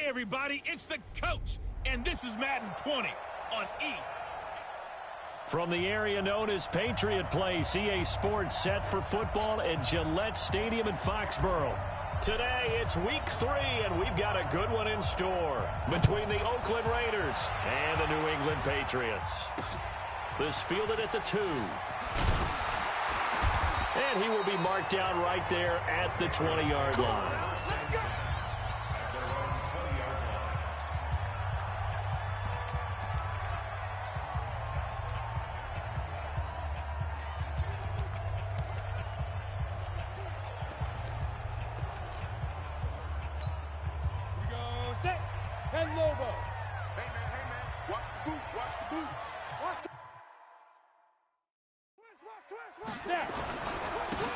everybody, it's the coach, and this is Madden 20 on E. From the area known as Patriot Place, EA Sports set for football at Gillette Stadium in Foxborough. Today, it's week 3, and we've got a good one in store between the Oakland Raiders and the New England Patriots. This fielded at the 2. And he will be marked down right there at the 20-yard line.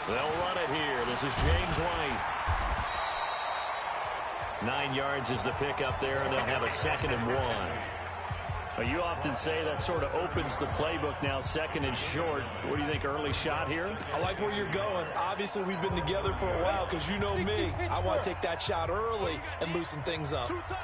They'll run it here. This is James White. 9 yards is the pickup there, and they'll have a 2nd and 1. Well, you often say that sort of opens the playbook now, 2nd and short. What do you think, early shot here? I like where you're going. Obviously, we've been together for a while because you know me. I want to take that shot early and loosen things up. Two times.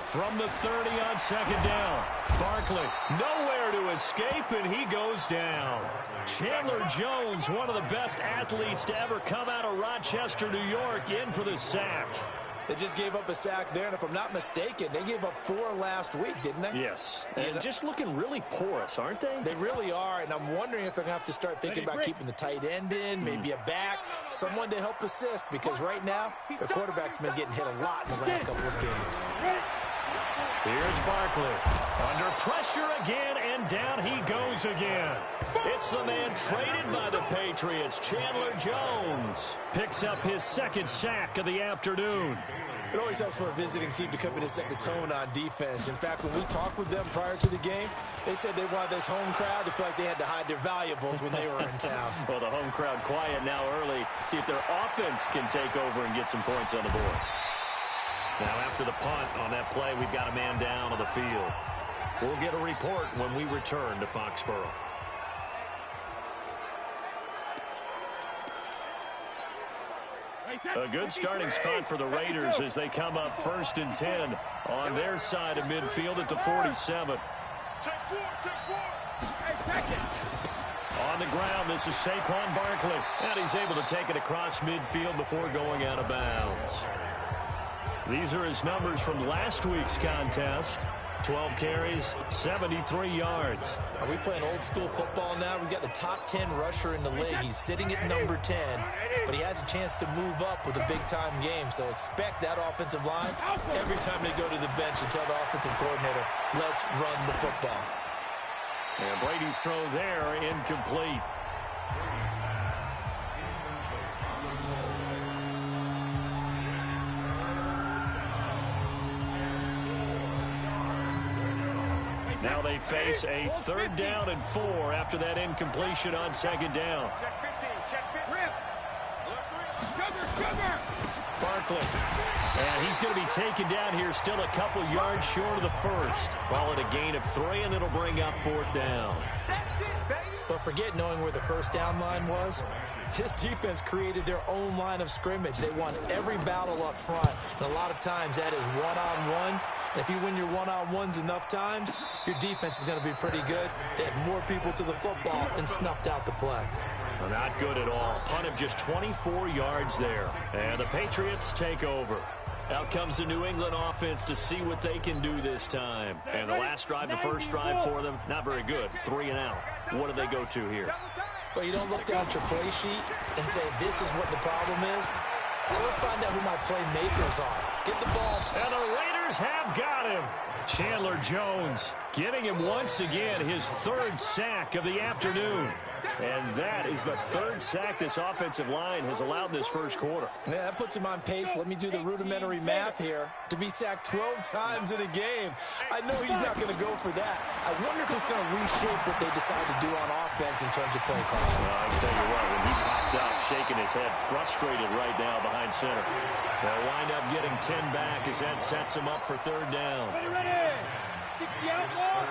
From the 30 on 2nd down. Barkley, nowhere to escape, and he goes down. Chandler Jones, one of the best athletes to ever come out of Rochester, New York, in for the sack. They just gave up a sack there, and if I'm not mistaken, they gave up 4 last week, didn't they? Yes, and just looking really porous, aren't they? They really are, and I'm wondering if they're going to have to start thinking about keeping the tight end in, maybe a back, someone to help assist, because right now, their quarterback's been getting hit a lot in the last couple of games. Here's Barkley. Under pressure again, and down he goes again. It's the man traded by the Patriots, Chandler Jones. Picks up his 2nd sack of the afternoon. It always helps for a visiting team to come in and set the tone on defense. In fact, when we talked with them prior to the game, they said they wanted this home crowd to feel like they had to hide their valuables when they were in town. Well, the home crowd quiet now early. See if their offense can take over and get some points on the board. Now, after the punt on that play, we've got a man down on the field. We'll get a report when we return to Foxborough. A good starting spot for the Raiders as they come up 1st and 10 on their side of midfield at the 47. On the ground, this is Saquon Barkley, and he's able to take it across midfield before going out of bounds. These are his numbers from last week's contest. 12 carries, 73 yards. Are we playing old school football now? We've got the top 10 rusher in the league. He's sitting at number 10, but he has a chance to move up with a big-time game. So expect that offensive line every time they go to the bench and tell the offensive coordinator, let's run the football. And Brady's throw there, incomplete. Now they face a 3rd down and 4 after that incompletion on 2nd down. Check 15, check 15. Barkley. And he's going to be taken down here, still a couple yards short of the 1st. Call it a gain of 3, and it'll bring up 4th down. That's it, baby. But forget knowing where the 1st down line was. This defense created their own line of scrimmage. They won every battle up front, and a lot of times that is one-on-one. And if you win your one-on-ones enough times, your defense is going to be pretty good. They had more people to the football and snuffed out the play. Well, not good at all. Punt of just 24 yards there. And the Patriots take over. Out comes the New England offense to see what they can do this time. And the last drive, the first drive for them, not very good. 3 and out. What do they go to here? Well, you don't look down at your play sheet and say, this is what the problem is. Well, let's find out who my playmakers are. Get the ball. And the Raiders have got him. Chandler Jones getting him once again, his 3rd sack of the afternoon. And that is the 3rd sack this offensive line has allowed in this 1st quarter. Yeah, that puts him on pace. Let me do the rudimentary math here. To be sacked 12 times in a game. I know he's not going to go for that. I wonder if it's going to reshape what they decide to do on offense in terms of play calling. Well, I can tell you what, when he popped up, shaking his head, frustrated right now behind center. They'll wind up getting 10 back as that sets him up for 3rd down. Ready. 60 out ball.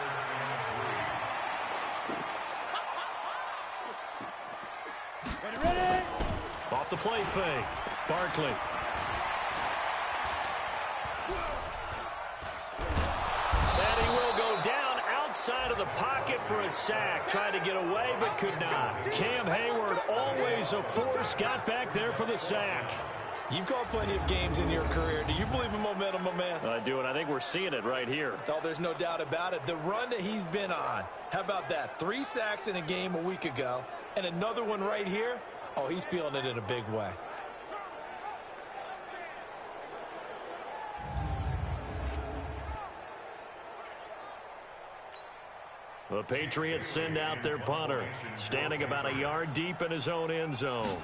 Off the the play fake. Barkley. And he will go down outside of the pocket for a sack. Tried to get away, but could not. Cam Hayward, always a force, got back there for the sack. You've called plenty of games in your career. Do you believe in momentum, my man? I do, and I think we're seeing it right here. Oh, there's no doubt about it. The run that he's been on, how about that? 3 sacks in a game a week ago, and another one right here. Oh, he's feeling it in a big way. The Patriots send out their punter, standing about a yard deep in his own end zone.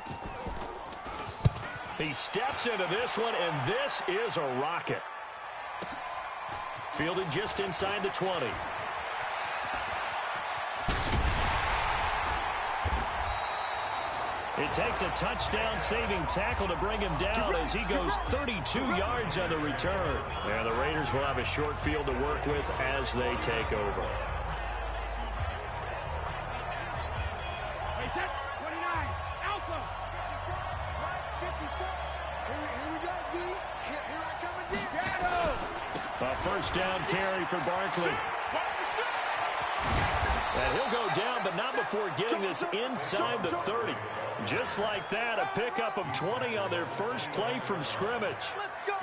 He steps into this one, and this is a rocket. Fielded just inside the 20. It takes a touchdown-saving tackle to bring him down as he goes 32 yards on the return. And the Raiders will have a short field to work with as they take over. A first down carry for Barkley. And he'll go down, but not before getting this inside the 30. Just like that, a pickup of 20 on their first play from scrimmage.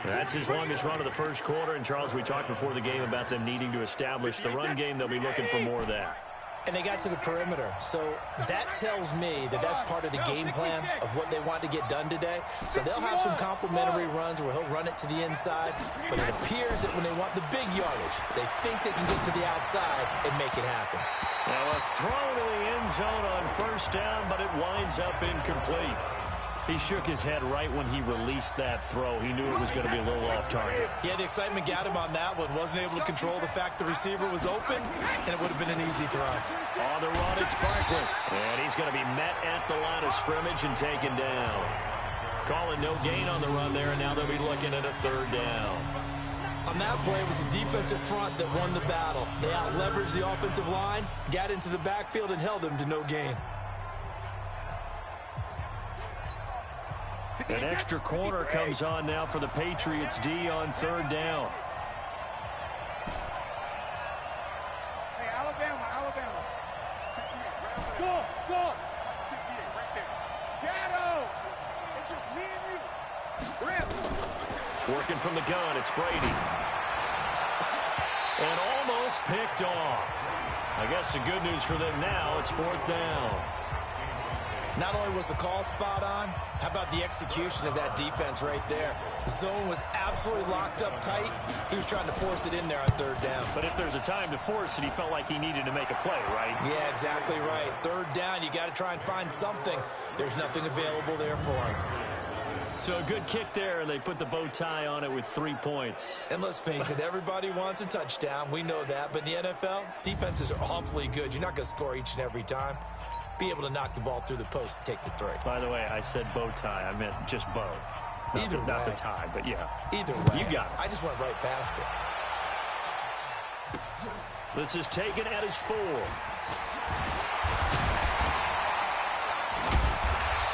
That's his longest run of the first quarter. And, Charles, we talked before the game about them needing to establish the run game. They'll be looking for more of that. And they got to the perimeter. So that tells me that that's part of the game plan of what they want to get done today. So they'll have some complimentary runs where he'll run it to the inside. But it appears that when they want the big yardage, they think they can get to the outside and make it happen. Now a throw to the end zone on first down, but it winds up incomplete. He shook his head right when he released that throw. He knew it was going to be a little off target. Yeah, the excitement got him on that one. Wasn't able to control the fact the receiver was open, and it would have been an easy throw. On the run, it's Barkley. And he's going to be met at the line of scrimmage and taken down. Calling no gain on the run there, and now they'll be looking at a third down. On that play, it was the defensive front that won the battle. They out-leveraged the offensive line, got into the backfield, and held them to no gain. An extra corner comes on now for the Patriots D on third down. Hey, Alabama. Go. Shadow. It's just me and you. Rip. Working from the gun, it's Brady. And almost picked off. I guess the good news for them now, it's fourth down. Not only was the call spot on, how about the execution of that defense right there? The zone was absolutely locked up tight. He was trying to force it in there on third down. But if there's a time to force it, he felt like he needed to make a play, right? Yeah, exactly right. Third down, you got to try and find something. There's nothing available there for him. So a good kick there, and they put the bow tie on it with 3 points. And let's face it, everybody wants a touchdown. We know that. But in the NFL, defenses are awfully good. You're not going to score each and every time. Be able to knock the ball through the post and take the 3. By the way, I said bow tie. I meant just bow. Not the tie, but yeah. Either way. You got it. I just went right past it. This is taken at his 4.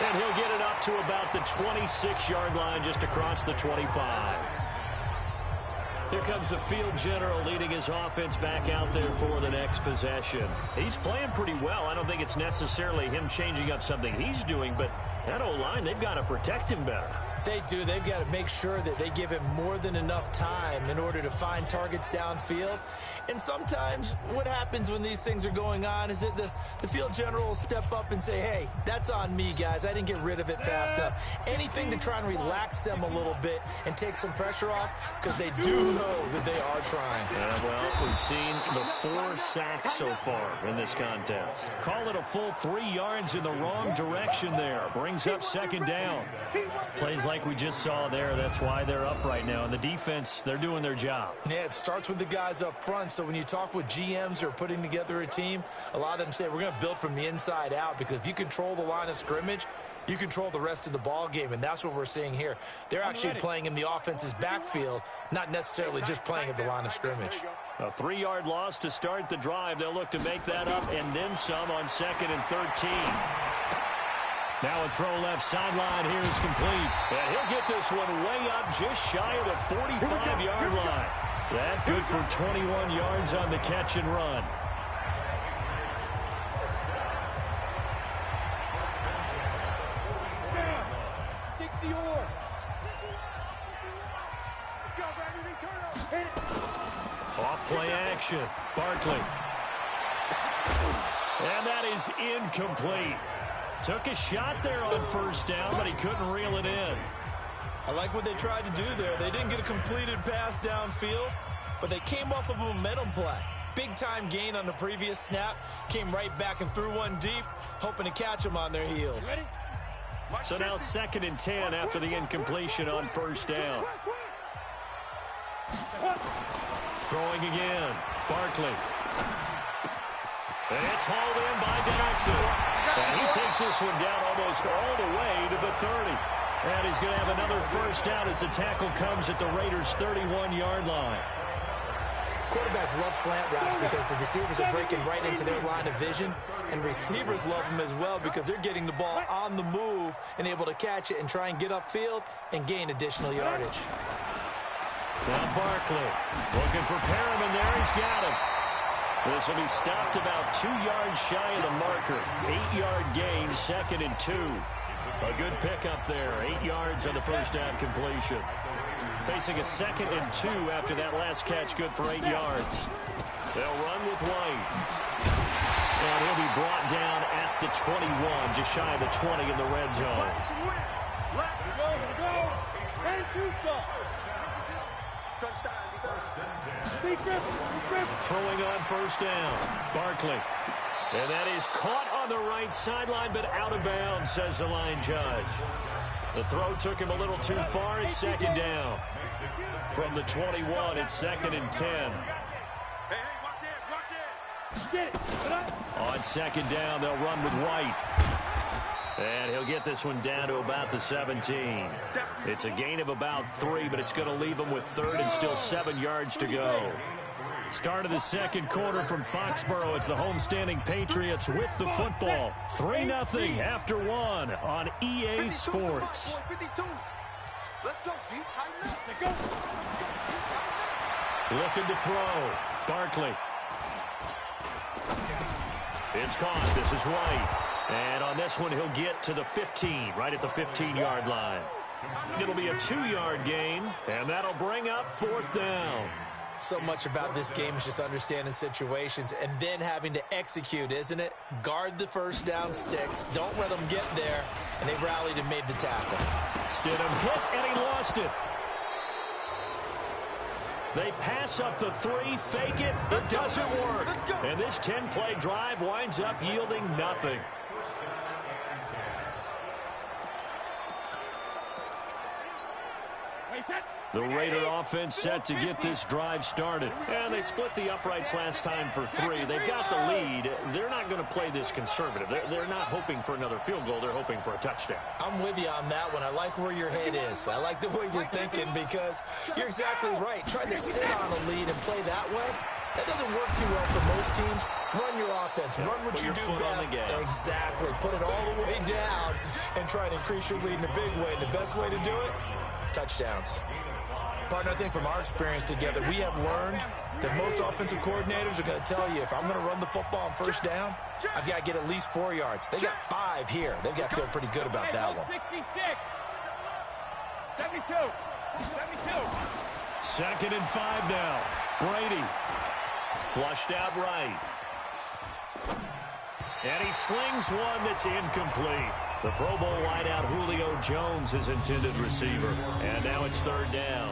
And he'll get it up to about the 26-yard line, just across the 25. Here comes the field general leading his offense back out there for the next possession. He's playing pretty well. I don't think it's necessarily him changing up something he's doing, but that O-line, they've got to protect him better. They do. They've got to make sure that they give him more than enough time in order to find targets downfield. And sometimes what happens when these things are going on is that the field general will step up and say, hey, that's on me, guys. I didn't get rid of it fast enough. Anything to try and relax them a little bit and take some pressure off, because they do know that they are trying. Well, we've seen the 4 sacks so far in this contest. Call it a full 3 yards in the wrong direction there. Brings up second down. Plays like we just saw there. That's why they're up right now. And the defense, they're doing their job. Yeah, it starts with the guys up front. So when you talk with GMs who are putting together a team, a lot of them say we're going to build from the inside out, because if you control the line of scrimmage, you control the rest of the ball game, and that's what we're seeing here. They're actually playing in the offense's backfield, not necessarily just playing at the line of scrimmage. A 3-yard loss to start the drive. They'll look to make that up and then some on 2nd and 13. Now a throw left sideline here is complete. And he'll get this one way up just shy of the 45-yard line. That good for 21 yards on the catch and run. Off play action. Barkley. And that is incomplete. Took a shot there on first down, but he couldn't reel it in. I like what they tried to do there. They didn't get a completed pass downfield, but they came off of a momentum play. Big-time gain on the previous snap. Came right back and threw one deep, hoping to catch them on their heels. So now 2nd and 10 after the incompletion on first down. Throwing again. Barkley. And it's hauled in by Jackson. And he takes this one down almost all the way to the 30. And he's going to have another first down as the tackle comes at the Raiders' 31-yard line. Quarterbacks love slant routes because the receivers are breaking right into their line of vision, and receivers love them as well because they're getting the ball on the move and able to catch it and try and get upfield and gain additional yardage. Now Barkley looking for Perriman there. He's got him. This will be stopped about 2 yards shy of the marker. 8-yard gain, 2nd and 2. A good pickup there. 8 yards on the first down completion. Facing a 2nd and 2 after that last catch, good for 8 yards. They'll run with White. And he'll be brought down at the 21, just shy of the 20 in the red zone. Throwing on first down. Barkley. And that is caught on the right sideline, but out of bounds, says the line judge. The throw took him a little too far. It's 2nd down. From the 21, it's 2nd and 10. On 2nd down, they'll run with White. And he'll get this one down to about the 17. It's a gain of about 3, but it's going to leave him with 3rd and still 7 yards to go. Start of the second quarter from Foxborough. It's the homestanding Patriots with the football. 3-0 after 1 on EA Sports. Let's go, deep, tighten up. Looking to throw. Barkley. It's caught. This is White. And on this one, he'll get to the 15, right at the 15-yard line. It'll be a 2-yard gain, and that'll bring up 4th down. So much about this game is just understanding situations and then having to execute, isn't it? Guard the first down sticks. Don't let them get there. And they rallied and made the tackle. Stidham hit, and he lost it. They pass up the 3, fake it. It doesn't work. And this 10-play drive winds up yielding nothing. The Raider offense set to get this drive started. And they split the uprights last time for 3. They've got the lead. They're not going to play this conservative. They're not hoping for another field goal. They're hoping for a touchdown. I'm with you on that one. I like where your head is. I like the way you're thinking because you're exactly right. Trying to sit on a lead and play that way, that doesn't work too well for most teams. Run your offense. Run what you do best. Exactly. Put it all the way down and try to increase your lead in a big way. And the best way to do it, touchdowns. Partner, I think from our experience together, we have learned that most offensive coordinators are going to tell you, if I'm going to run the football on first down, I've got to get at least 4 yards. They got 5 here. They've got to feel pretty good about that one. 72. 2nd and 5 now. Brady. Flushed out right. And he slings one that's incomplete. The Pro Bowl wideout Julio Jones, his intended receiver. And now it's 3rd down.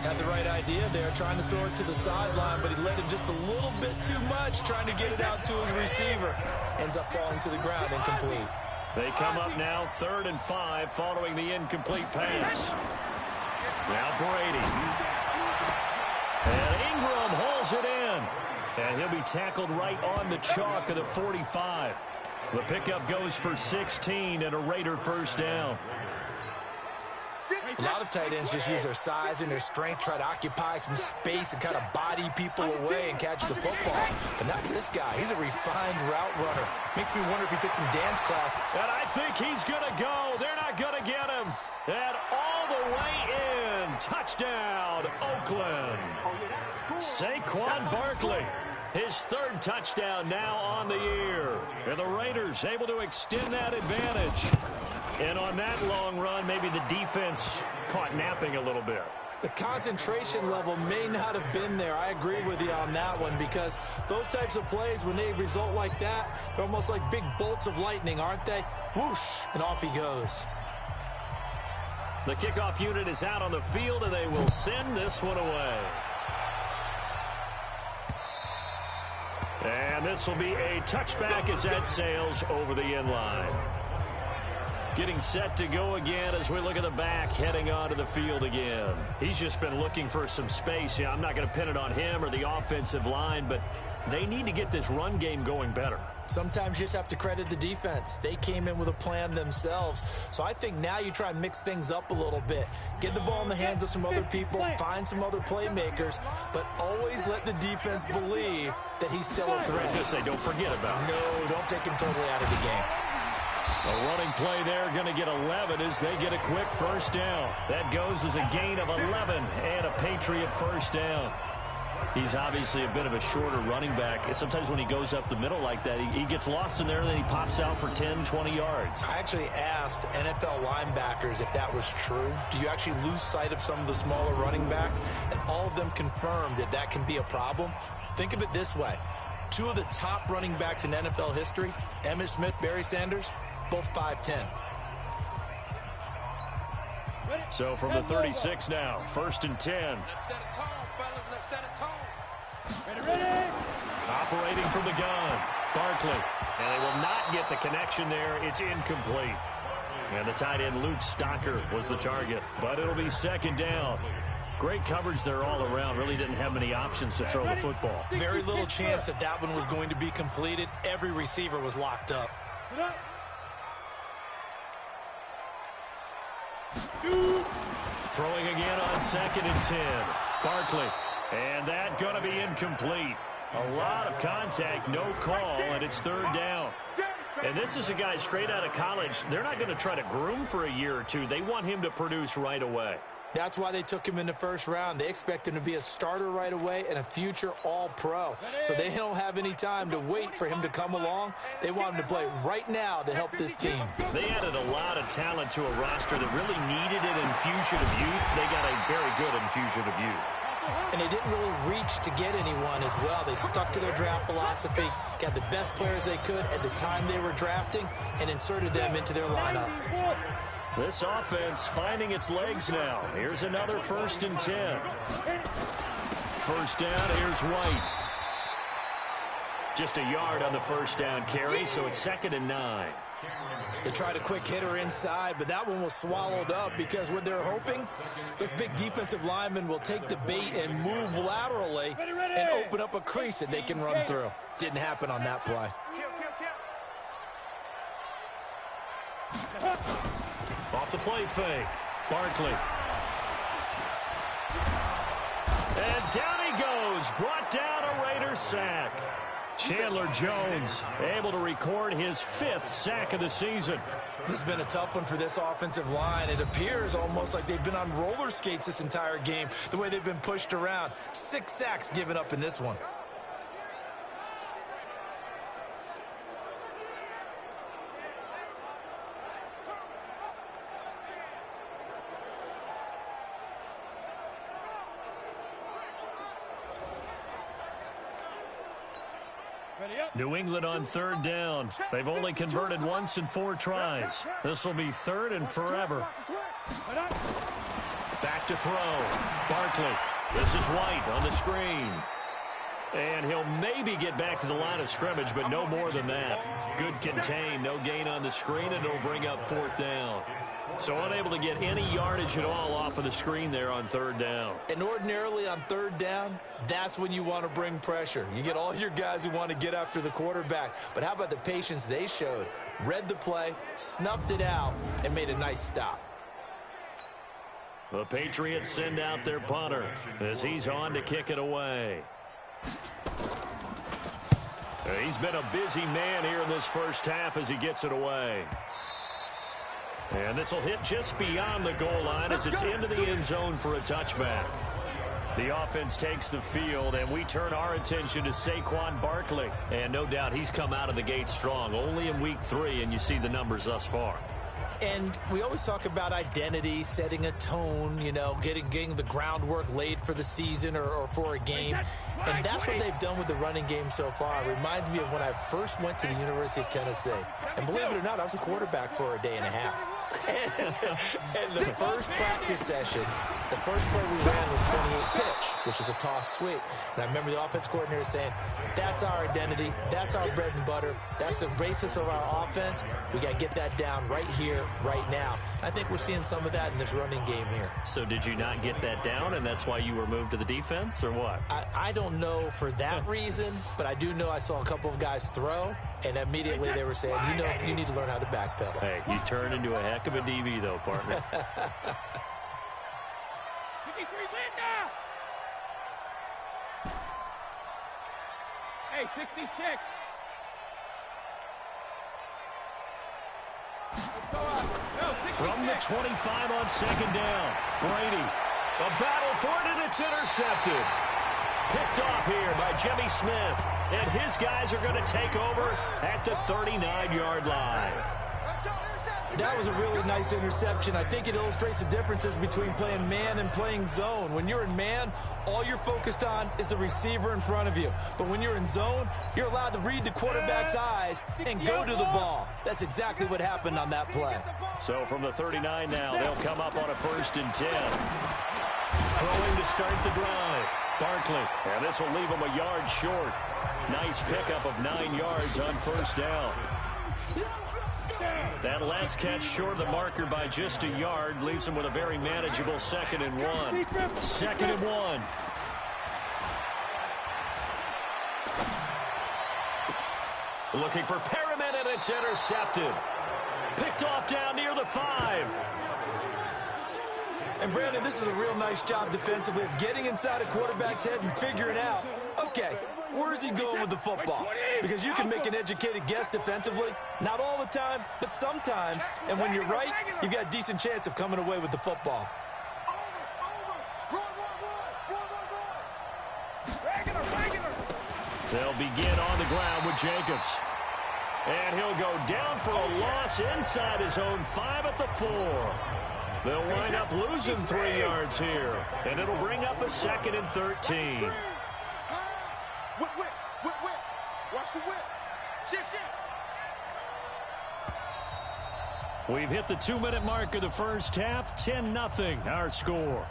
Had the right idea there, trying to throw it to the sideline, but he let him just a little bit too much, trying to get it out to his receiver. Ends up falling to the ground, incomplete. They come up now 3rd and 5 following the incomplete pass. Now Brady. And Ingram hauls it in. And he'll be tackled right on the chalk of the 45. The pickup goes for 16 and a Raider first down. A lot of tight ends just use their size and their strength, try to occupy some space and kind of body people away and catch the football. But not this guy. He's a refined route runner. Makes me wonder if he took some dance class. And I think he's going to go. They're not going to get him. And all the way in. Touchdown, Oakland. Saquon Barkley. His third touchdown now on the year. And the Raiders able to extend that advantage. And on that long run, maybe the defense caught napping a little bit. The concentration level may not have been there. I agree with you on that one, because those types of plays, when they result like that, they're almost like big bolts of lightning, aren't they? Whoosh, and off he goes. The kickoff unit is out on the field, and they will send this one away. And this will be a touchback as that sails over the end line. Getting set to go again as we look at the back, heading onto the field again. He's just been looking for some space. Yeah, I'm not going to pin it on him or the offensive line, but they need to get this run game going better. Sometimes you just have to credit the defense. They came in with a plan themselves. So I think now you try and mix things up a little bit. Get the ball in the hands of some other people, find some other playmakers, but always let the defense believe that he's still a threat. Just say, don't forget about him. No, don't take him totally out of the game. A running play there, going to get 11 as they get a quick first down. That goes as a gain of 11 and a Patriot first down. He's obviously a bit of a shorter running back. Sometimes when he goes up the middle like that, he gets lost in there, and then he pops out for 10, 20 yards. I actually asked NFL linebackers if that was true. Do you actually lose sight of some of the smaller running backs? And all of them confirmed that that can be a problem. Think of it this way. Two of the top running backs in NFL history, Emmitt Smith, Barry Sanders, both 5'10". So from the 36 now, 1st and 10. Let's set a tone, fellas. Let's set a tone. Ready? Operating from the gun, Barkley. And they will not get the connection there. It's incomplete. And the tight end, Luke Stocker, was the target. But it'll be 2nd down. Great coverage there all around. Really didn't have many options to throw the football. Very little chance that that one was going to be completed. Every receiver was locked up. Throwing again on 2nd and 10. Barkley. And that going to be incomplete. A lot of contact, no call, and it's 3rd down. And this is a guy straight out of college. They're not going to try to groom for a year or two. They want him to produce right away. That's why they took him in the 1st round. They expect him to be a starter right away and a future all-pro. So they don't have any time to wait for him to come along. They want him to play right now to help this team. They added a lot of talent to a roster that really needed an infusion of youth. They got a very good infusion of youth. And they didn't really reach to get anyone as well. They stuck to their draft philosophy, got the best players they could at the time they were drafting, and inserted them into their lineup. This offense finding its legs now. Here's another 1st and 10. 1st down, here's White. Just a yard on the 1st down carry, so it's 2nd and 9. They tried a quick hitter inside, but that one was swallowed up because what they're hoping, those big defensive linemen will take the bait and move laterally and open up a crease that they can run through. Didn't happen on that play. Off the play fake. Barkley. And down he goes. Brought down a Raider sack. Chandler Jones able to record his 5th sack of the season. This has been a tough one for this offensive line. It appears almost like they've been on roller skates this entire game, the way they've been pushed around. 6 sacks given up in this one. New England on 3rd down. They've only converted once in 4 tries. This will be 3rd and forever. Back to throw. Barkley. This is White on the screen. And he'll maybe get back to the line of scrimmage, but no more than that. Good contain, no gain on the screen, and it'll bring up 4th down. So unable to get any yardage at all off of the screen there on 3rd down. And ordinarily on 3rd down, that's when you want to bring pressure. You get all your guys who want to get after the quarterback. But how about the patience they showed? Read the play, snuffed it out, and made a nice stop. The Patriots send out their punter as he's on to kick it away. He's been a busy man here in this first half as he gets it away. And this will hit just beyond the goal line as it's into the end zone for a touchback. The offense takes the field, and we turn our attention to Saquon Barkley. And no doubt he's come out of the gate strong, only in week 3, and you see the numbers thus far. And we always talk about identity, setting a tone, you know, getting the groundwork laid for the season or for a game. And that's what they've done with the running game so far. It reminds me of when I first went to the University of Tennessee. And believe it or not, I was a quarterback for a day and a half. And the first practice session, the first play we ran was 28 pitch, which is a toss sweep. And I remember the offense coordinator saying, that's our identity, that's our bread and butter, that's the basis of our offense. We got to get that down right here, right now. I think we're seeing some of that in this running game here. So did you not get that down, and that's why you were moved to the defense, or what? I don't know for that reason, but I do know I saw a couple of guys throw, and immediately they were saying, you know, you need to learn how to backpedal. Hey, you turned into a heck of a DB, though, partner. Hey, 66. From the 25 on second down, Brady. A battle for it, and it's intercepted. Picked off here by Jimmy Smith. And his guys are going to take over at the 39-yard line. That was a really nice interception. I think it illustrates the differences between playing man and playing zone. When you're in man, all you're focused on is the receiver in front of you. But when you're in zone, you're allowed to read the quarterback's eyes and go to the ball. That's exactly what happened on that play. So from the 39 now, they'll come up on a 1st and 10. Throwing to start the drive. Barkley. And this will leave him a yard short. Nice pickup of 9 yards on 1st down. That last catch short of the marker by just a yard leaves him with a very manageable 2nd and 1. 2nd and 1. Looking for Perriman, and it's intercepted. Picked off down near the 5. And Brandon, this is a real nice job defensively of getting inside a quarterback's head and figuring out, okay, where's he going with the football? Because you can make an educated guess defensively. Not all the time, but sometimes. And when you're right, you've got a decent chance of coming away with the football. They'll begin on the ground with Jacobs. And he'll go down for a loss inside his own 5 at the 4. They'll wind up losing 3 yards here. And it'll bring up a 2nd and 13. Whip. Watch the whip. Shift. We've hit the 2-minute mark of the first half. 10-0 our score.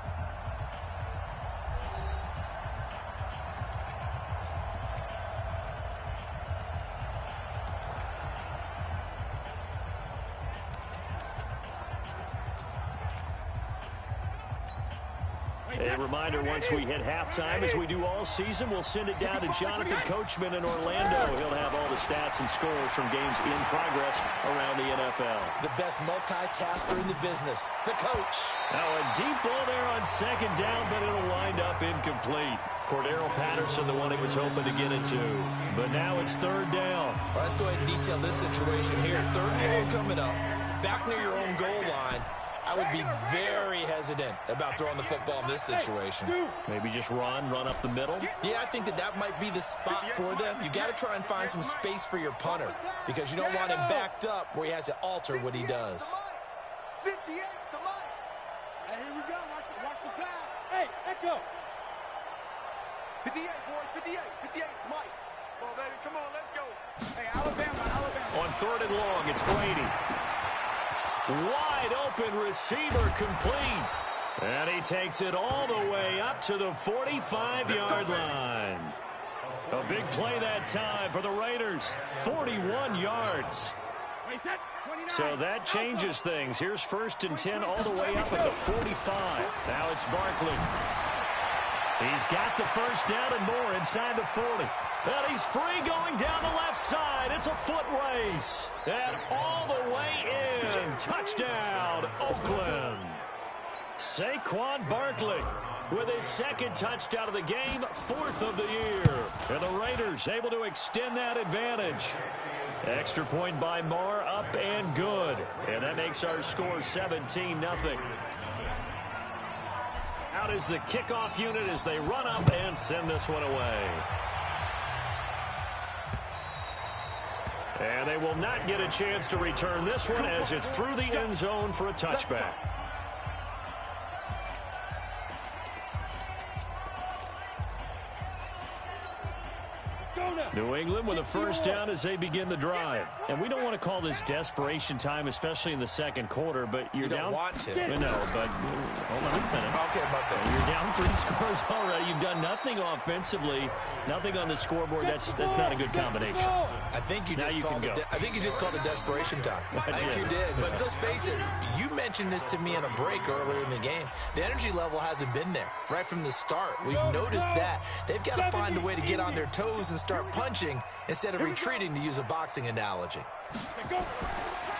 A reminder, once we hit halftime, as we do all season, we'll send it down to Jonathan Coachman in Orlando. He'll have all the stats and scores from games in progress around the NFL. The best multitasker in the business, the coach. Now a deep ball there on 2nd down, but it'll wind up incomplete. Cordero Patterson, the one he was hoping to get it to. But now it's 3rd down. Well, let's go ahead and detail this situation here. 3rd and 1 coming up, back near your own goal line. I would be very hesitant about throwing the football in this situation. Maybe just run up the middle? Yeah, I think that might be the spot for them. You got to try and find some space for your punter because you don't want him backed up where he has to alter what he does. 58 to Mike. Hey, here we go. Watch the pass. Hey, echo. 58, boys. 58 to Mike. Come on, baby. Come on, let's go. Hey, Alabama. On 3rd and long, it's Brady. Wide open receiver complete. And he takes it all the way up to the 45-yard line. A big play that time for the Raiders. 41 yards. So that changes things. Here's 1st and 10 all the way up at the 45. Now it's Barkley. He's got the 1st down and more inside the 40. And he's free going down the left side. It's a foot race. And all the way in. Touchdown, Oakland. Saquon Barkley with his second touchdown of the game, 4th of the year. And the Raiders able to extend that advantage. Extra point by Marr, up and good. And that makes our score 17-0. Out is the kickoff unit as they run up and send this one away. And they will not get a chance to return this one as it's through the end zone for a touchback. New England with a first down as they begin the drive. And we don't want to call this desperation time, especially in the second quarter, but you're down. You don't want to. No, but hold on, let me finish. Okay, my bad. You're down 3 scores already. You've done nothing offensively, nothing on the scoreboard. That's not a good combination. I think you just called it desperation time. I think you did. But let's face it, you mentioned this to me in a break earlier in the game. The energy level hasn't been there right from the start. We've noticed that. They've got to find a way to get on their toes and start punching instead of retreating, to use a boxing analogy.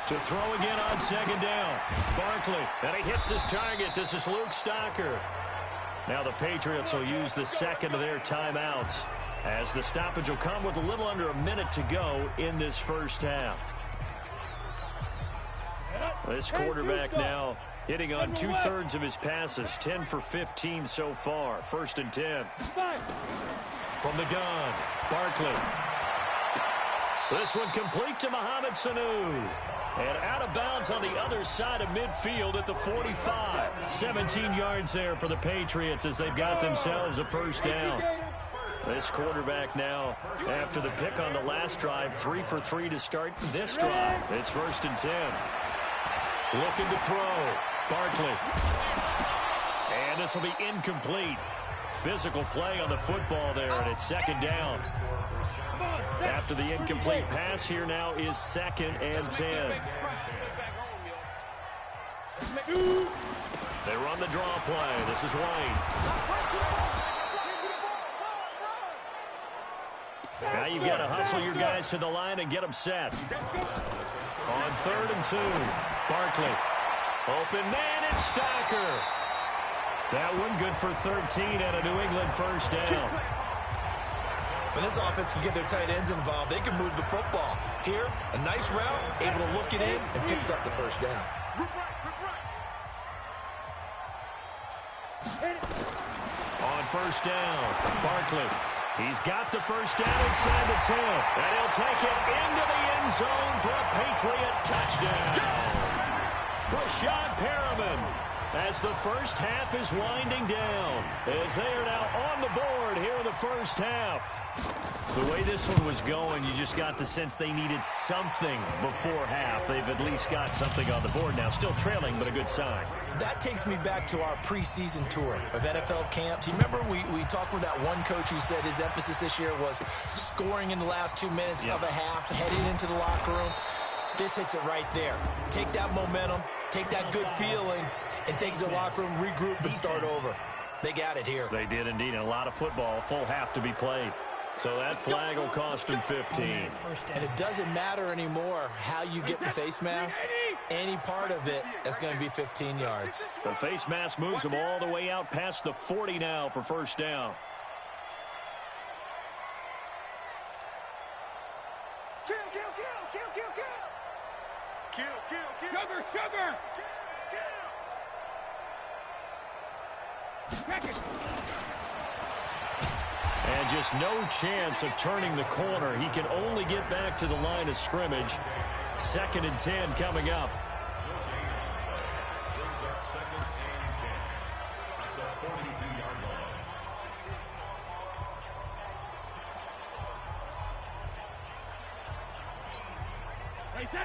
To throw again on second down. Barkley, and he hits his target. This is Luke Stocker. Now the Patriots will use the second of their timeouts as the stoppage will come with a little under a minute to go in this first half. This quarterback now hitting on 2/3 of his passes, 10 for 15 so far. 1st and 10. From the gun, Barkley. This one complete to Mohamed Sanu. And out of bounds on the other side of midfield at the 45. 17 yards there for the Patriots as they've got themselves a first down. This quarterback now, after the pick on the last drive, 3 for 3 to start this drive. It's 1st and 10. Looking to throw. Barkley. And this will be incomplete. Physical play on the football there, and it's 2nd down. After the incomplete pass, here now is 2nd and 10. They run the draw play. This is Wayne. Now you've got to hustle your guys to the line and get them set. On 3rd and 2, Barkley. Open man, it's Stocker. That one good for 13 and a New England first down. When this offense can get their tight ends involved, they can move the football. Here, a nice route, able to look it in, and picks up the first down. On 1st down, Barkley. He's got the first down inside the 10. And he'll take it into the end zone for a Patriot touchdown. Rashad Perriman, as the first half is winding down, as they are now on the board here in the first half. The way this one was going, you just got the sense they needed something before half. They've at least got something on the board now. Still trailing, but a good sign. That takes me back to our preseason tour of NFL camps. You remember we talked with that one coach who said his emphasis this year was scoring in the last 2 minutes of a half, heading into the locker room. This hits it right there. Take that momentum, take that good feeling, and take the locker room, regroup, and start over. They got it here. They did indeed. And a lot of football, full half to be played. So that flag will cost them 15. And it doesn't matter anymore how you get the face mask. Any part of it is going to be 15 yards. The face mask moves them all the way out past the 40 now for first down. Kill, kill, kill, kill, kill, kill. Kill, kill, kill. Sugar, sugar. And just no chance of turning the corner. He can only get back to the line of scrimmage. 2nd and 10 coming up. Wait, 20.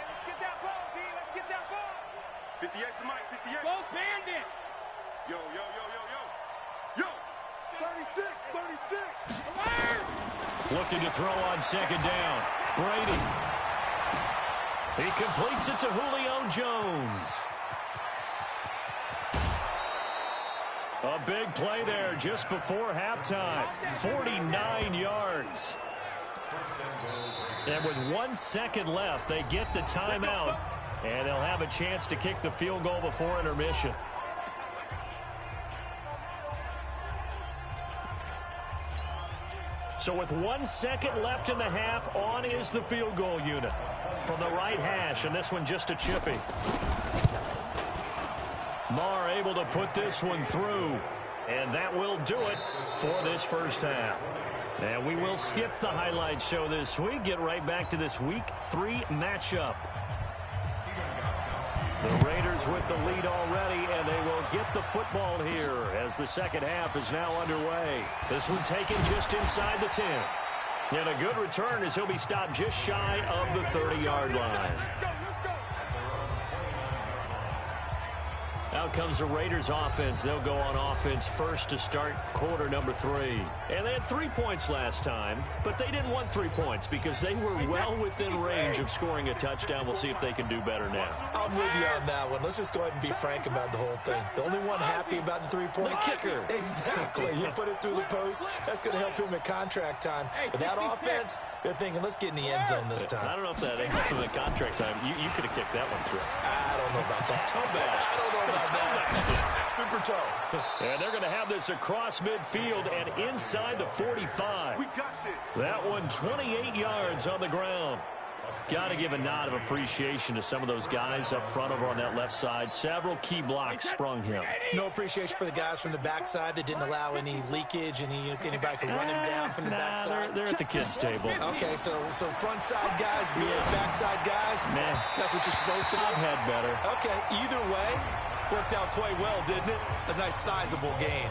Let's get that ball, D. Let's get that ball. 58 to Mike, 58. Go Bandit. Yo, yo, yo, yo, yo. Yo, 36, 36. Alert! Looking to throw on 2nd down. Brady. He completes it to Julio Jones. A big play there just before halftime. 49 yards. And with 1 second left, they get the timeout And they'll have a chance to kick the field goal before intermission. So with 1 second left in the half, on is the field goal unit. From the right hash, and this one just a chippy. Marr able to put this one through. And that will do it for this first half. And we will skip the highlight show this week. Get right back to this Week 3 matchup. The Raiders with the lead already, and they will get the football here as the second half is now underway. This one taken just inside the 10. And a good return as he'll be stopped just shy of the 30-yard line. Out comes the Raiders offense. They'll go on offense first to start quarter number 3. And they had 3 points last time, but they didn't want 3 points because they were well within range of scoring a touchdown. We'll see if they can do better now. I'm with you on that one. Let's just go ahead and be frank about the whole thing. The only one happy about the three-point kicker. Exactly. You put it through the post. That's going to help him at contract time. But that offense, they're thinking, let's get in the end zone this time. I don't know if that helped him at contract time. You could have kicked that one through. I don't know about that. Toe back. I don't know about that. Super toe. And they're going to have this across midfield and inside the 45. We got this. That one 28 yards on the ground. Got to give a nod of appreciation to some of those guys up front over on that left side. Several key blocks sprung him. No appreciation for the guys from the backside that didn't allow any leakage, anybody could run him down from the backside. They're at the kids' table. Okay, so front side guys good, backside guys, man, that's what you're supposed to do. I've had better. Okay, either way, worked out quite well, didn't it? A nice sizable gain.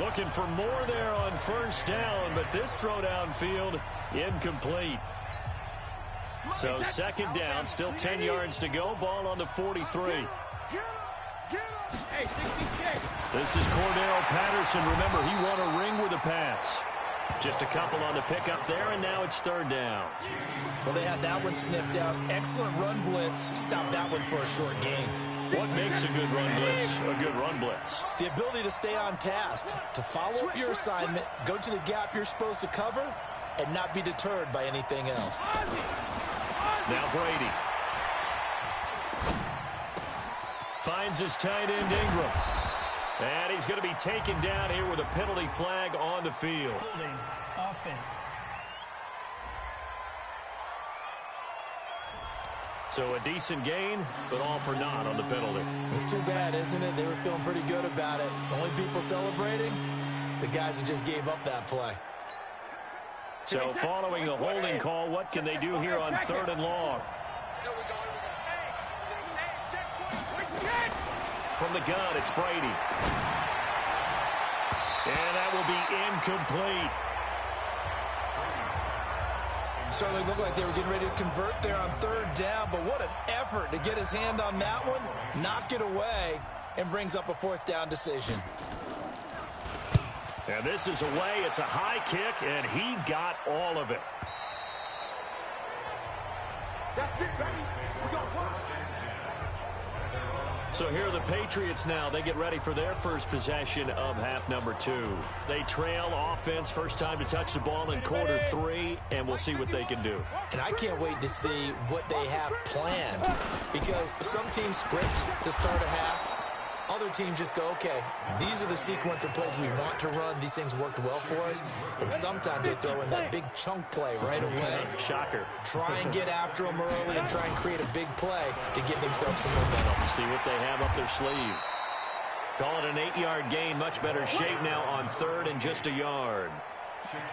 Looking for more there on first down, but this throw downfield incomplete. So second down, still 10 yards to go. Ball on the 43. This is Cordero Patterson. Remember, he won a ring with a pass. Just a couple on the pickup there, and now it's third down. Well, they had that one sniffed out. Excellent run blitz. Stopped that one for a short gain. What makes a good run blitz a good run blitz? The ability to stay on task, to follow up your assignment, go to the gap you're supposed to cover, and not be deterred by anything else. Now Brady finds his tight end Ingram. And he's going to be taken down here with a penalty flag on the field. Holding offense. So a decent gain, but all for naught on the penalty. It's too bad, isn't it? They were feeling pretty good about it. The only people celebrating, the guys who just gave up that play. So following the holding call, what can they do here on third and long? From the gun, it's Brady. And that will be incomplete. Certainly looked like they were getting ready to convert there on third down, but what an effort to get his hand on that one, knock it away, and brings up a fourth down decision. And this is away. It's a high kick, and he got all of it. That's it, baby. We got one. So here are the Patriots now. They get ready for their first possession of half number 2. They trail offense, first time to touch the ball in quarter 3, and we'll see what they can do. And I can't wait to see what they have planned, because some teams script to start a half. Other teams just go, okay, these are the sequence of plays we want to run. These things worked well for us. And sometimes they throw in that big chunk play right away. Shocker. Try and get after them early and try and create a big play to give themselves some momentum. See what they have up their sleeve. Call it an 8-yard gain. Much better shape now on third and just a yard.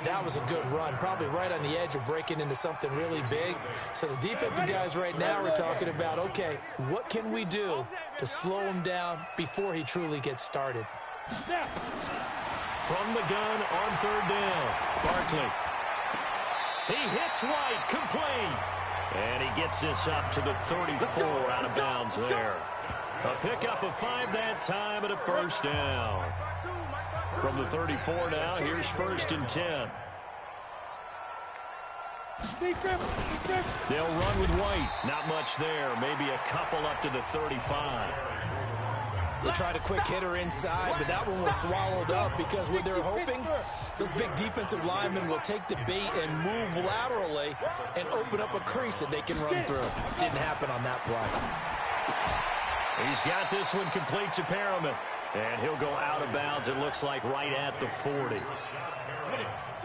That was a good run, probably right on the edge of breaking into something really big. So the defensive guys right now are talking about, okay, what can we do to slow him down before he truly gets started? From the gun on third down, Barkley. He hits White, complete. And he gets this up to the 34 out of bounds there. A pickup of 5 that time and a first down. From the 34 now, here's first and 10. They'll run with White. Not much there. Maybe a couple up to the 35. They tried a quick hitter inside, but that one was swallowed up because what they're hoping, those big defensive linemen will take the bait and move laterally and open up a crease that they can run through. Didn't happen on that play. He's got this one complete to Perriman. And he'll go out of bounds, it looks like, right at the 40.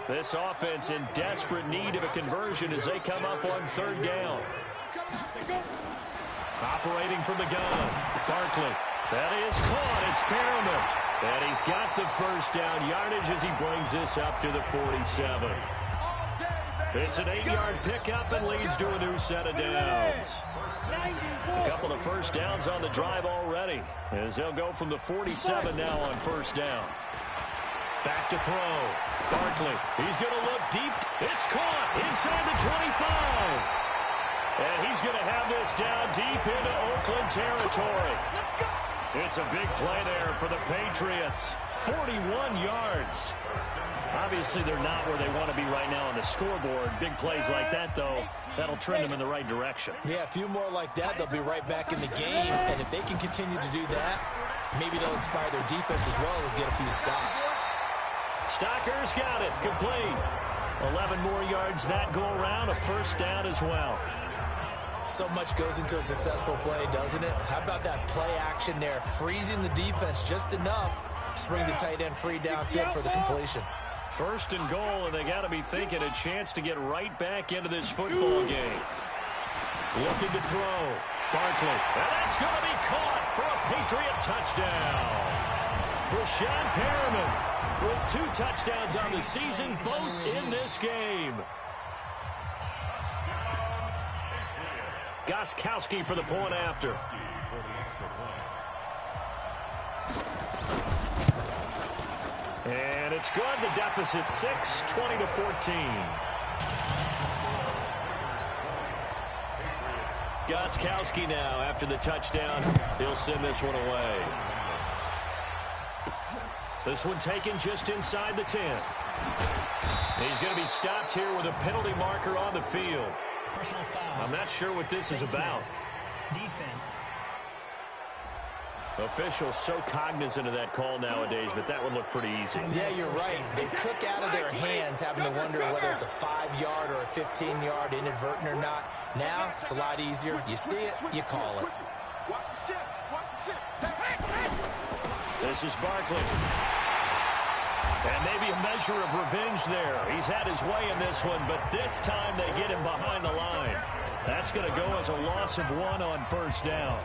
This offense in desperate need of a conversion as they come up on third down. Operating from the gun, Barkley. That is caught. It's Perriman. And he's got the first down yardage as he brings this up to the 47. It's an 8-yard pickup and leads to a new set of downs. A couple of first downs on the drive already as they'll go from the 47 now on first down. Back to throw. Barkley. He's going to look deep. It's caught inside the 25. And he's going to have this down deep into Oakland territory. It's a big play there for the Patriots. 41 yards. Obviously, they're not where they want to be right now on the scoreboard. Big plays like that, though, that'll trend them in the right direction. Yeah, a few more like that, they'll be right back in the game. And if they can continue to do that, maybe they'll inspire their defense as well and get a few stops. Stocker's got it. Complete. 11 more yards that go around. A first down as well. So much goes into a successful play, doesn't it? How about that play action there? Freezing the defense just enough to spring the tight end free downfield for the completion. First and goal, and they got to be thinking a chance to get right back into this football game. Looking to throw. Barkley. And that's going to be caught for a Patriot touchdown. Rashawn Perriman with 2 touchdowns on the season, both in this game. Gostkowski for the point after. And it's good. The deficit 6, 20-14. Gostkowski now after the touchdown. He'll send this one away. This one taken just inside the 10. He's going to be stopped here with a penalty marker on the field. Personal foul. I'm not sure what this is about. Defense. Officials so cognizant of that call nowadays, but that would look pretty easy. Yeah, you're right. They took out of their hands having to wonder whether it's a 5-yard or a 15-yard inadvertent or not. Now, it's a lot easier. You see it, you call it. This is Barkley. And maybe a measure of revenge there. He's had his way in this one, but this time they get him behind the line. That's going to go as a loss of 1 on first down.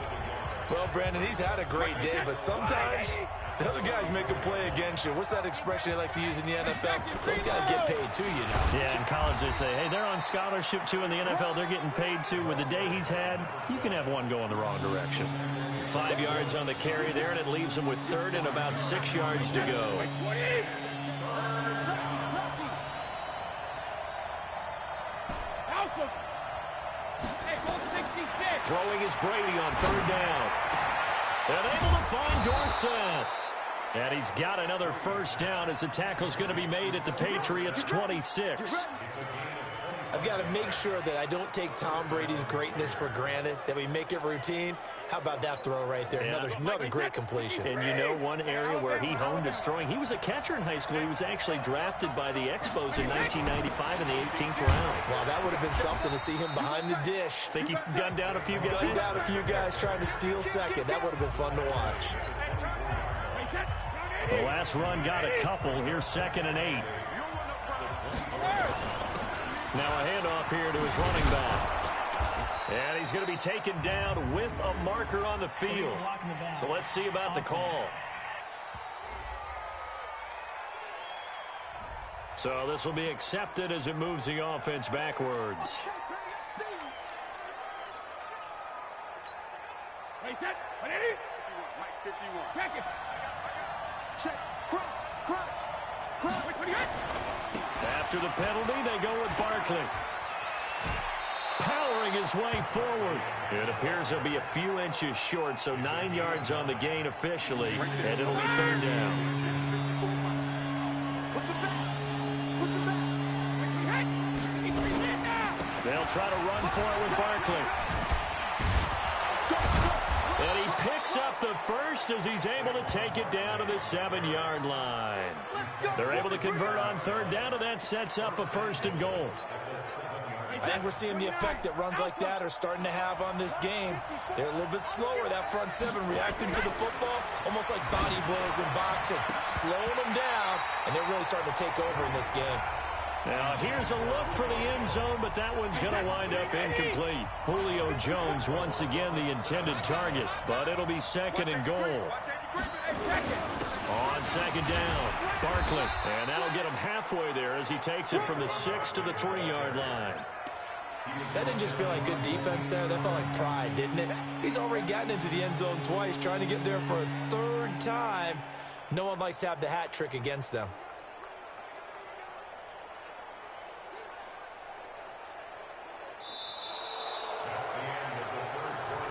Well, Brandon, he's had a great day, but sometimes the other guys make a play against you. What's that expression they like to use in the NFL? Those guys get paid too, you know. Yeah, in college they say, hey, they're on scholarship too. In the NFL, they're getting paid too. With the day he's had, you can have one go in the wrong direction. 5 yards on the carry there, and it leaves him with third and about 6 yards to go. Throwing is Brady on third down. And able to find Dorsett. And he's got another first down as the tackle's going to be made at the Patriots' 26. I've got to make sure that I don't take Tom Brady's greatness for granted, that we make it routine. How about that throw right there? Yeah. Another great completion. And you know one area where he honed his throwing, he was a catcher in high school. He was actually drafted by the Expos in 1995 in the 18th round. Well, that would have been something to see him behind the dish. Think he gunned down a few guys? Gunned down a few guys trying to steal second. That would have been fun to watch. The last run got a couple. Here's 2nd and 8. Now a handoff here to his running back. And he's going to be taken down with a marker on the field. So let's see about the call. So this will be accepted as it moves the offense backwards. After the penalty, they go with Barkley. Powering his way forward. It appears he'll be a few inches short, so 9 yards on the gain officially, and it'll be third down. They'll try to run for it with Barkley. And he picks picks up the first as he's able to take it down to the 7-yard line. They're able to convert on third down, and that sets up a 1st and goal. I think we're seeing the effect that runs like that are starting to have on this game. They're a little bit slower, that front 7, reacting to the football, almost like body blows in boxing, slowing them down, and they're really starting to take over in this game. Now, here's a look for the end zone, but that one's going to wind up incomplete. Julio Jones, once again, the intended target, but it'll be 2nd and goal. On 2nd down, Barkley, and that'll get him halfway there as he takes it from the 6 to the 3-yard line. That didn't just feel like good defense there. That felt like pride, didn't it? He's already gotten into the end zone twice, trying to get there for a 3rd time. No one likes to have the hat trick against them.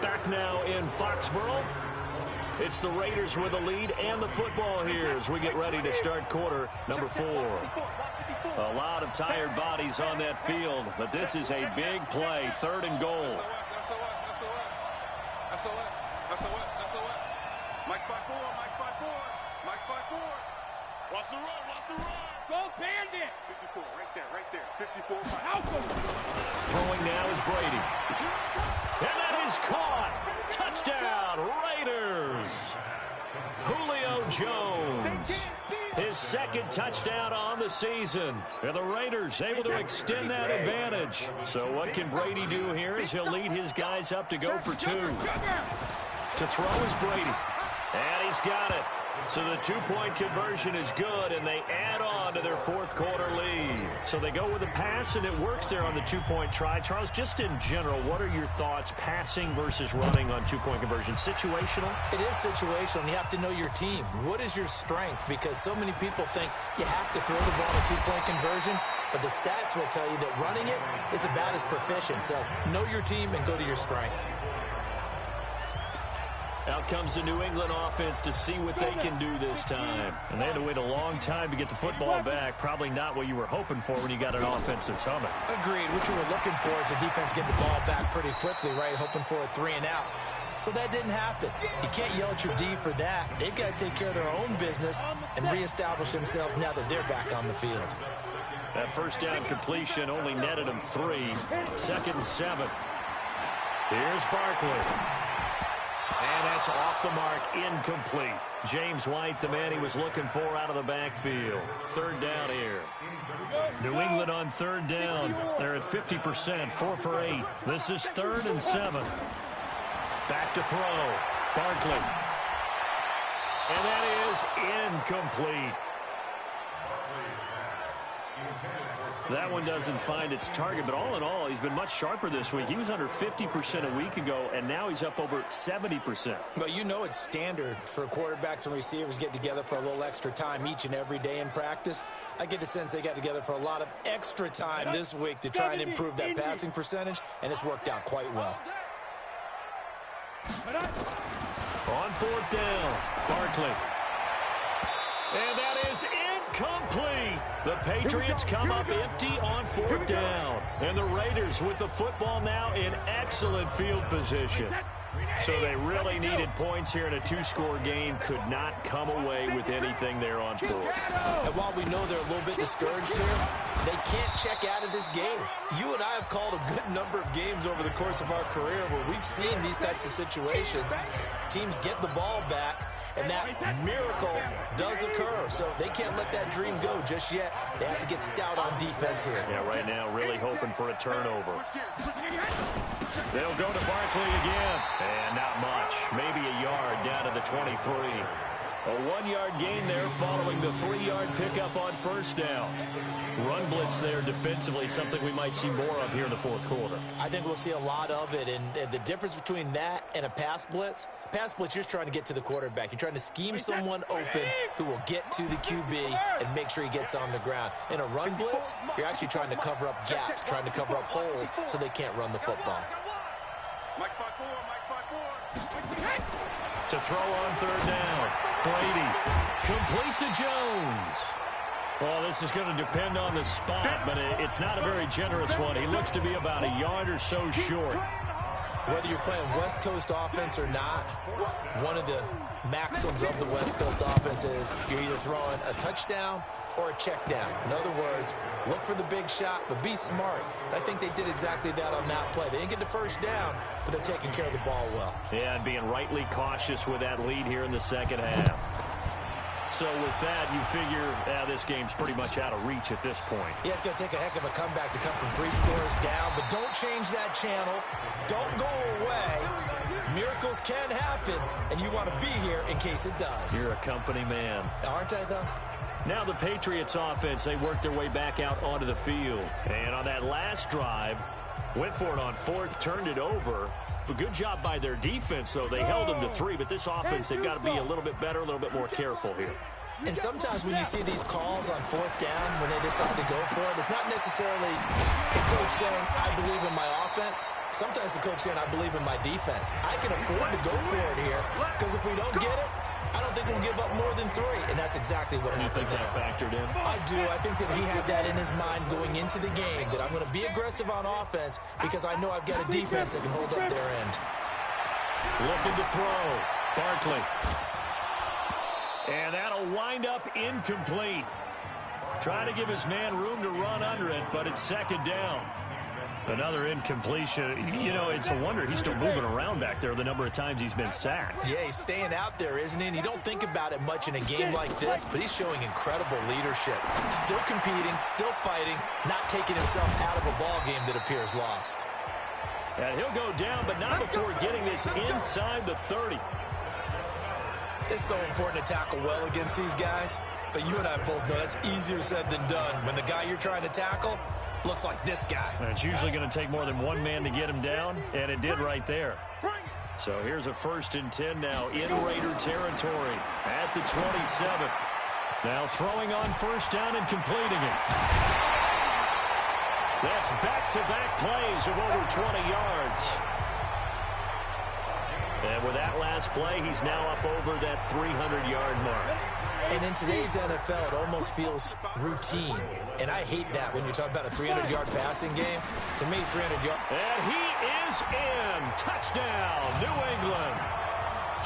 Back now in Foxborough. It's the Raiders with the lead and the football here as we get ready to start quarter number 4. A lot of tired bodies on that field, but this is a big play, 3rd and goal. Mike 5-4, Mike 5-4, Mike 5-4. Watch the run, watch the run. Go Bandit. 54, right there, 54. Throwing now is Brady. And that is caught. Touchdown, Raiders. Julio Jones. His 2nd touchdown on the season. And the Raiders able to extend that advantage. So what can Brady do here is he'll lead his guys up to go for 2. To throw is Brady. And he's got it. So the 2-point conversion is good, and they add on to their 4th quarter lead. So they go with a pass, and it works there on the 2-point try. Charles, just in general, what are your thoughts passing versus running on 2-point conversion? Situational? It is situational. You have to know your team. What is your strength? Because so many people think you have to throw the ball in a 2-point conversion, but the stats will tell you that running it is about as proficient. So know your team and go to your strength. Out comes the New England offense to see what they can do this time. And they had to wait a long time to get the football back. Probably not what you were hoping for when you got an offense that's humming. Agreed. What you were looking for is the defense getting the ball back pretty quickly, right? Hoping for a 3 and out. So that didn't happen. You can't yell at your D for that. They've got to take care of their own business and reestablish themselves now that they're back on the field. That 1st down completion only netted them 3. 2nd and 7. Here's Barkley. And that's off the mark, incomplete. James White, the man he was looking for out of the backfield. 3rd down here. New England on 3rd down. They're at 50%, 4 for 8. This is 3rd and 7. Back to throw. Barkley. And that is incomplete. That one doesn't find its target, but all in all, he's been much sharper this week. He was under 50% a week ago, and now he's up over 70%. But you know it's standard for quarterbacks and receivers get together for a little extra time each and every day in practice. I get the sense they got together for a lot of extra time this week to try and improve that passing percentage, and it's worked out quite well. On 4th down, Barkley. And that is incomplete. The Patriots come up empty on 4th down. And the Raiders with the football now in excellent field position. So they really needed points here in a 2-score game. Could not come away with anything there on 4th. And while we know they're a little bit discouraged here, they can't check out of this game. You and I have called a good number of games over the course of our career where we've seen these types of situations. Teams get the ball back, and that miracle does occur. So they can't let that dream go just yet. They have to get stout on defense here. Yeah, right now really hoping for a turnover. They'll go to Barkley again. And not much. Maybe a yard down to the 23. A 1-yard gain there following the 3-yard pickup on 1st down. Run blitz there defensively, something we might see more of here in the 4th quarter. I think we'll see a lot of it, and the difference between that and a pass blitz, you're just trying to get to the quarterback. You're trying to scheme someone open who will get to the QB and make sure he gets on the ground. In a run blitz, you're actually trying to cover up gaps, trying to cover up holes so they can't run the football. Mike 5-4, Mike 5-4. To throw on 3rd down. Brady. Complete to Jones. Well, this is going to depend on the spot, but it's not a very generous one. He looks to be about a yard or so short. Whether you're playing West Coast offense or not, one of the maxims of the West Coast offense is you're either throwing a touchdown or a check down. In other words, look for the big shot, but be smart. I think they did exactly that on that play. They didn't get the first down, but they're taking care of the ball well. Yeah, and being rightly cautious with that lead here in the second half. So with that, you figure this game's pretty much out of reach at this point. Yeah, it's going to take a heck of a comeback to come from 3 scores down, but don't change that channel. Don't go away. Miracles can happen, and you want to be here in case it does. You're a company man. Aren't I, though? Now the Patriots offense, they worked their way back out onto the field. And on that last drive, went for it on 4th, turned it over. A good job by their defense, though. They held them to 3, but this offense, they've got to be a little bit better, a little bit more careful here. And sometimes when you see these calls on 4th down, when they decide to go for it, it's not necessarily the coach saying, I believe in my offense. Sometimes the coach saying, I believe in my defense. I can afford to go for it here, because if we don't get it, I don't think we'll give up more than 3, and that's exactly what happened. You think that factored in? I do. I think that he had that in his mind going into the game, that I'm going to be aggressive on offense because I know I've got a defense that can hold up their end. Looking to throw. Barkley. And that'll wind up incomplete. Trying to give his man room to run under it, but it's 2nd down. Another incompletion. You know, it's a wonder he's still moving around back there the number of times he's been sacked. Yeah, he's staying out there, isn't he? And you don't think about it much in a game like this, but he's showing incredible leadership. Still competing, still fighting, not taking himself out of a ball game that appears lost. And he'll go down, but not before getting this inside the 30. It's so important to tackle well against these guys, but you and I both know that's easier said than done. When the guy you're trying to tackle looks like this guy. And it's usually going to take more than one man to get him down, and it did right there. So here's a 1st and 10 now in Raider territory at the 27. Now throwing on 1st down and completing it. That's back-to-back plays of over 20 yards. And with that last play, he's now up over that 300-yard mark. And in today's NFL, it almost feels routine. And I hate that when you talk about a 300-yard passing game. To me, 300 yards. And he is in. Touchdown, New England.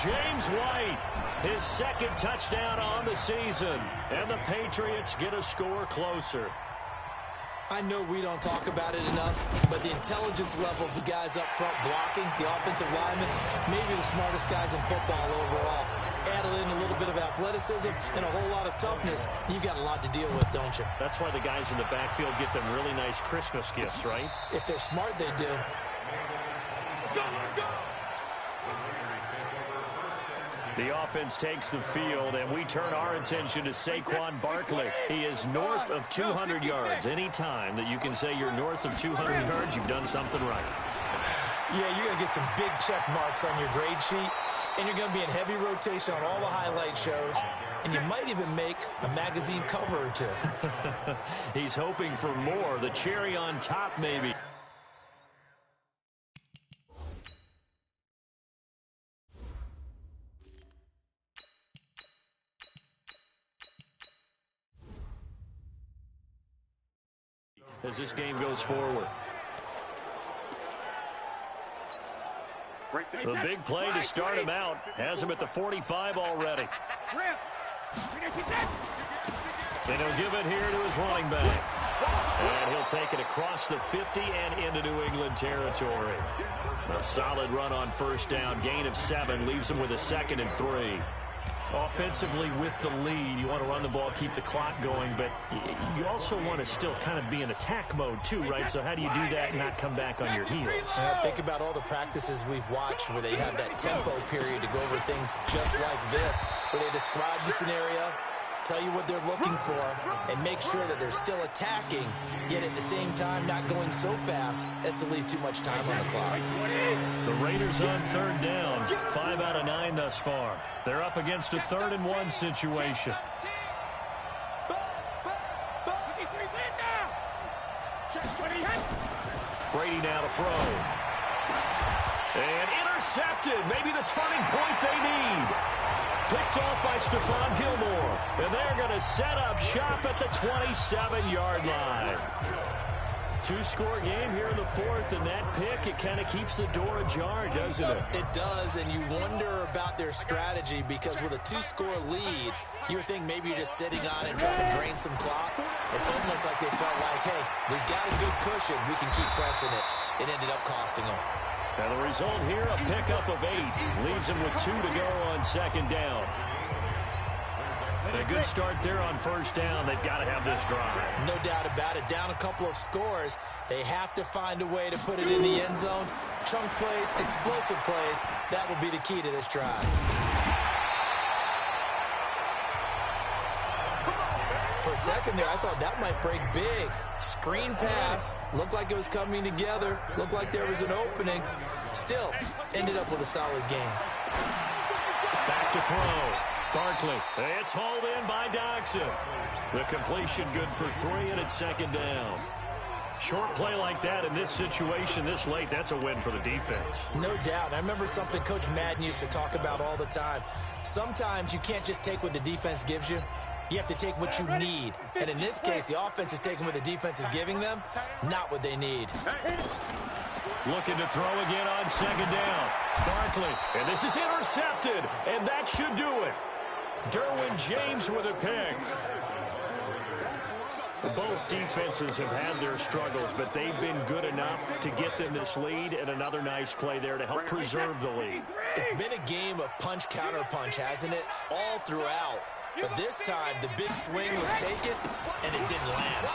James White, his 2nd touchdown on the season. And the Patriots get a score closer. I know we don't talk about it enough, but the intelligence level of the guys up front blocking, the offensive linemen, maybe the smartest guys in football overall. Add in a little bit of athleticism and a whole lot of toughness, you've got a lot to deal with, don't you? That's why the guys in the backfield get them really nice Christmas gifts, right? If they're smart, they do. The offense takes the field, and we turn our attention to Saquon Barkley. He is north of 200 yards. Any time that you can say you're north of 200 yards, you've done something right. Yeah, you're going to get some big check marks on your grade sheet, and you're going to be in heavy rotation on all the highlight shows, and you might even make a magazine cover or 2. He's hoping for more. The cherry on top, maybe. As this game goes forward. The big play to start him out has him at the 45 already. And he'll give it here to his running back. And he'll take it across the 50 and into New England territory. A solid run on 1st down. Gain of 7 leaves him with a 2nd and 3. Offensively with the lead, you want to run the ball, keep the clock going, but you also want to still kind of be in attack mode too, right? So how do you do that and not come back on your heels? Think about all the practices we've watched where they have that tempo period to go over things just like this, where they describe the scenario, tell you what they're looking for, and make sure that they're still attacking, yet at the same time not going so fast as to leave too much time on the clock. The Raiders on 3rd down, 5 out of 9 thus far. They're up against a 3rd and 1 situation. Brady now to throw. And intercepted. Maybe the turning point they need. Picked off by Stephon Gilmore. And they're going to set up shop at the 27-yard line. Two-score game here in the fourth, and that pick, it kind of keeps the door ajar, doesn't it? It does, and you wonder about their strategy because with a two-score lead, you would think maybe you're just sitting on it and trying to drain some clock. It's almost like they felt like, hey, we've got a good cushion. We can keep pressing it. It ended up costing them. And the result here, a pickup of 8. Leaves them with 2 to go on second down. A good start there on first down. They've got to have this drive. No doubt about it. Down a couple of scores. They have to find a way to put it in the end zone. Chunk plays, explosive plays. That will be the key to this drive. For a second there, I thought that might break big. Screen pass. Looked like it was coming together. Looked like there was an opening. Still, ended up with a solid game. Back to throw. Barkley. It's hauled in by Doxson. The completion good for 3, and it's second down. Short play like that in this situation this late, that's a win for the defense. No doubt. I remember something Coach Madden used to talk about all the time. Sometimes you can't just take what the defense gives you. You have to take what you need. And in this case, the offense is taking what the defense is giving them, not what they need. Looking to throw again on second down. Barkley. And this is intercepted. And that should do it. Derwin James with a pick. Both defenses have had their struggles, but they've been good enough to get them this lead, and another nice play there to help preserve the lead. It's been a game of punch-counter-punch, hasn't it? All throughout. But this time, the big swing was taken, and it didn't land.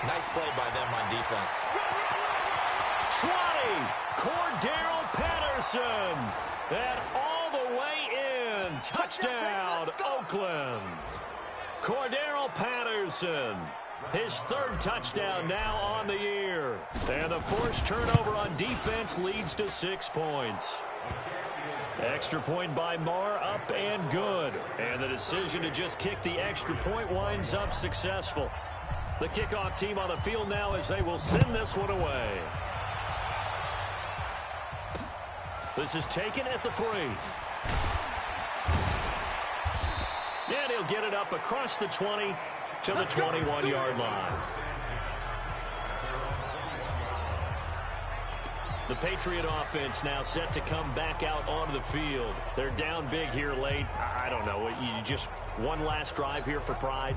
Nice play by them on defense. 20, Cordero Patterson. And all the way in. Touchdown, Oakland. Cordero Patterson. His 3rd touchdown now on the year. And the forced turnover on defense leads to 6 points. Extra point by Marr, up and good. And the decision to just kick the extra point winds up successful. The kickoff team on the field now as they will send this one away. This is taken at the 3. And he'll get it up across the 20 to the 21-yard line. The Patriot offense now set to come back out onto the field. They're down big here late. I don't know. You just one last drive here for pride.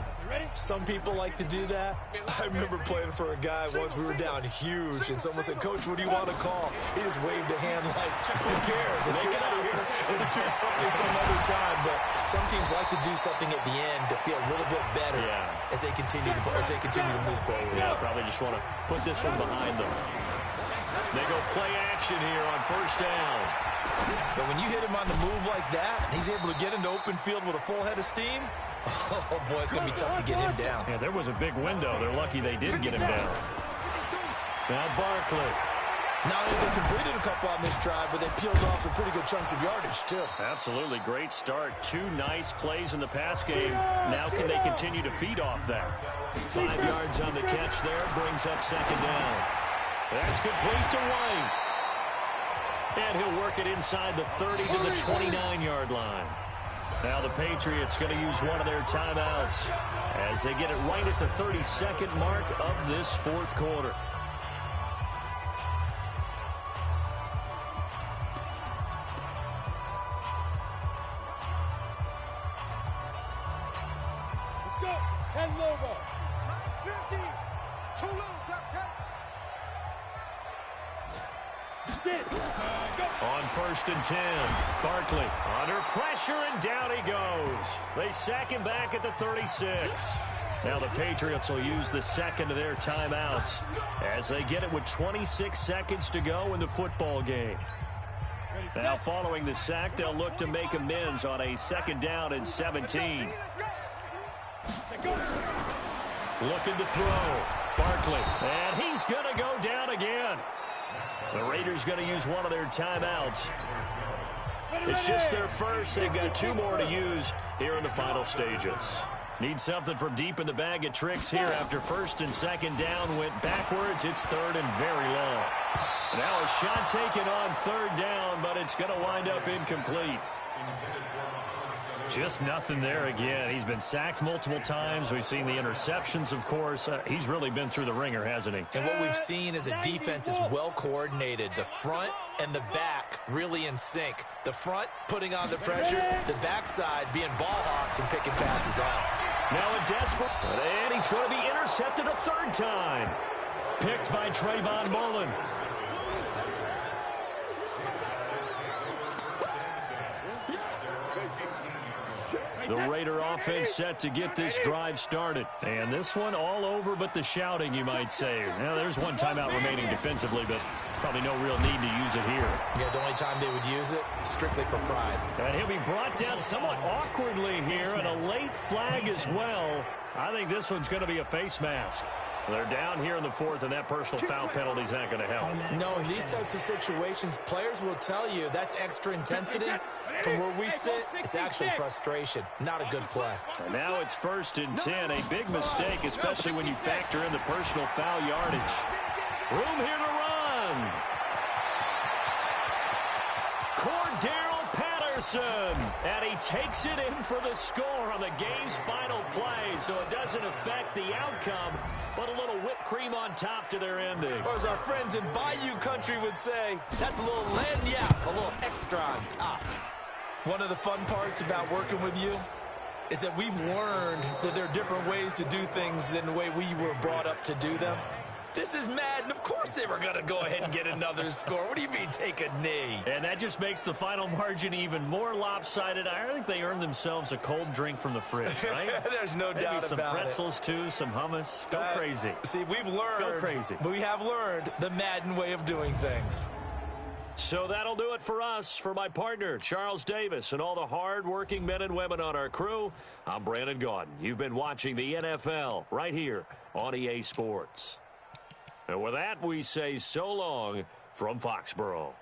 Some people like to do that. I remember playing for a guy once. We were down huge, and someone said, "Coach, what do you want to call?" He just waved a hand like, "Who cares? Let's get out of here and do something some other time." But some teams like to do something at the end to feel a little bit better as they continue to move forward. Yeah, probably just want to put this one behind them. They go play action here on first down. But when you hit him on the move like that, he's able to get into open field with a full head of steam. Oh, boy, it's going to be tough to get him down. Yeah, there was a big window. They're lucky they didn't get him down. Now Barkley. Not only they completed a couple on this drive, but they peeled off some pretty good chunks of yardage, too. Absolutely. Great start. 2 nice plays in the pass game. Now can they continue to feed off that? 5 yards on the catch there. Brings up second down. That's complete to White. And he'll work it inside the 30 to the 29-yard line. Now the Patriots going to use one of their timeouts as they get it right at the 32nd mark of this fourth quarter. Let's go. 10 Lobo. 50. 2 Lobo. On first and 10, Barkley under pressure, and down he goes. They sack him back at the 36. Now the Patriots will use the second of their timeouts as they get it with 26 seconds to go in the football game. Now following the sack, they'll look to make amends on a second down and 17. Looking to throw. Barkley, and he's going to go down again. The Raiders going to use one of their timeouts. It's just their first. They've got 2 more to use here in the final stages. Need something from deep in the bag of tricks here after first and second down went backwards. It's third and very long. Now a shot taken on third down, but it's going to wind up incomplete. Just nothing there again. He's been sacked multiple times. We've seen the interceptions, of course. He's really been through the ringer, hasn't he? And what we've seen is a defense is well coordinated. The front and the back really in sync. The front putting on the pressure, the backside being ball hawks and picking passes off. Now a desperate, and he's going to be intercepted a third time. Picked by Trayvon Mullen. The Raider offense set to get this drive started. And this one all over but the shouting, you might say. Now, there's one timeout remaining defensively, but probably no real need to use it here. Yeah, the only time they would use it, strictly for pride. And he'll be brought down somewhat awkwardly here, and a late flag as well. I think this one's going to be a face mask. They're down here in the fourth, and that personal foul penalty is not going to help. No, in these types of situations, players will tell you that's extra intensity. From where we sit, it's actually frustration. Not a good play. And now it's 1st and 10. A big mistake, especially when you factor in the personal foul yardage. Room here to run. Cordero Patterson. And he takes it in for the score on the game's final play. So it doesn't affect the outcome, but a little whipped cream on top to their ending. Or as our friends in Bayou Country would say, that's a little lagniappe, a little extra on top. One of the fun parts about working with you is that we've learned that there are different ways to do things than the way we were brought up to do them. This is Madden. Of course they were going to go ahead and get another score. What do you mean take a knee? And that just makes the final margin even more lopsided. I think they earned themselves a cold drink from the fridge, right? There's no doubt about it. Maybe some pretzels, too, some hummus. Go crazy. See, we've learned. Go crazy. We have learned the Madden way of doing things. So that'll do it for us. For my partner, Charles Davis, and all the hard-working men and women on our crew, I'm Brandon Gaudin. You've been watching the NFL right here on EA Sports. And with that, we say so long from Foxborough.